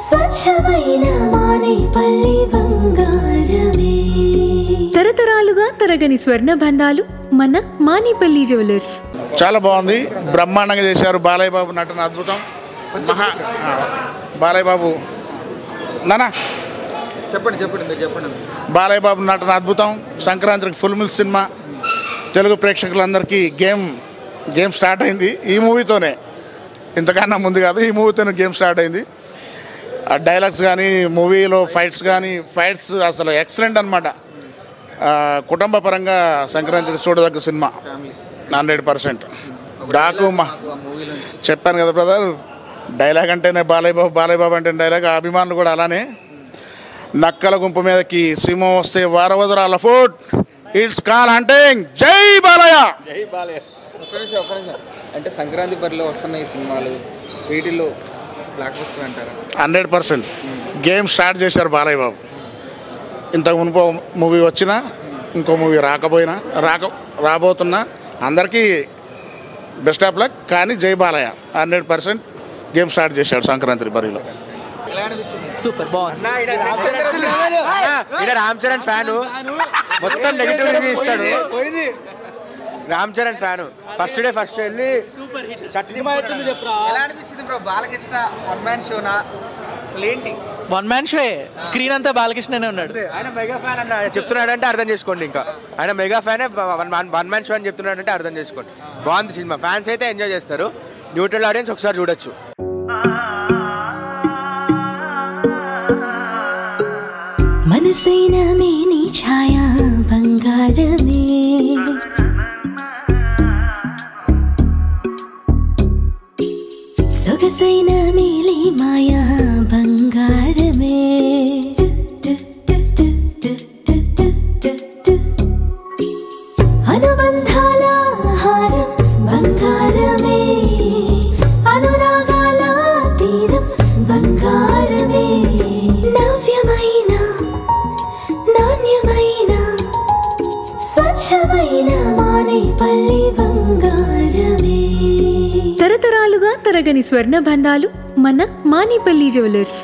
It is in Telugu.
స్వచ్ఛమైన మానేపల్లి బంగారమే. తరతరాలుగా తరగని స్వర్ణ బంధాలు మన మానేపల్లి జ్యువెలర్స్. చాలా బాగుంది, బ్రహ్మాండంగా చేశారు. బాలయ్య బాబు నటన అద్భుతం. బాలయ్య బాబు నానా చెప్పండి. బాలయ్య బాబు నటన అద్భుతం. సంక్రాంతికి ఫుల్ మిల్ సినిమా. తెలుగు ప్రేక్షకులందరికీ గేమ్ స్టార్ట్ అయింది ఈ మూవీతోనే. ఇంతకన్నా ముందు కాదు, ఈ మూవీతోనే గేమ్ స్టార్ట్ అయింది. ఆ డైలాగ్స్ కానీ, మూవీలో ఫైట్స్ అసలు ఎక్సలెంట్ అనమాట. కుటుంబ పరంగా సంక్రాంతికి చూడదగ్గ సినిమా 100%. చెప్పాను కదా బ్రదర్, డైలాగ్ అంటేనే బాలయ్య బాబు అంటేనే డైలాగ్. అభిమానులు కూడా అలానే. నక్కల గుంపు మీదకి సింహం వస్తే వారవదరాల ఫోర్ట్ ఇట్స్ కాల్ హంటింగ్. జై బాలయ్య. అంటే సంక్రాంతి పరిలో వస్తున్న ఈ సినిమాలు వీటిల్లో బ్లాక్ బస్టర్ అంటారా? 100% గేమ్ స్టార్ట్ చేశారు బాలయ్య బాబు. ఇంతకు మునుపు మూవీ వచ్చినా, ఇంకో మూవీ రాబోతున్నా అందరికీ బెస్ట్ ఆఫ్ లక్. కానీ జై బాలయ్య 100% గేమ్ స్టార్ట్ చేశాడు సంక్రాంతి బరిలో. సూపర్ బాగుంది. రామ్ చరణ్ ఫ్యాను, మొత్తం నెగిటివ్ రివ్యూ ఇస్తాడు. రామ్ చరణ్ ఫ్యాను ఫస్ట్ వెళ్ళి ఎలా అనిపించింది బ్రో? బాలకృష్ణ వన్ మ్యాన్ షోనా ఏంటి? వన్ మ్యాన్ షో, స్క్రీన్ అంతా బాలకృష్ణనే ఉన్నాడు. ఆయన మెగా ఫ్యాన్ అన్న చెప్తున్నాడంటే అర్థం చేసుకోండి. ఇంకా ఆయన మెగా ఫ్యానే, వన్ మ్యాన్ షో అని చెప్తున్నాడంటే అర్థం చేసుకోండి. బాగుంది సినిమా. ఫ్యాన్స్ అయితే ఎంజాయ్ చేస్తారు. న్యూట్రల్ ఆడియన్స్ ఒకసారి చూడొచ్చు. మనసైన మేని ఛాయా బంగారమే. సొగసైన మేలి మాయా బంగారమే. అనుబంధాల హారం బంగారమే. అనురాగాల తీరం బంగారమే. నవ్యమైన నాణ్యమైన స్వచ్ఛమైన మానేపల్లి బంగారమే. తరతరాలుగా తరగని స్వర్ణ బంధాలు మన మానేపల్లి జ్యువెలర్స్.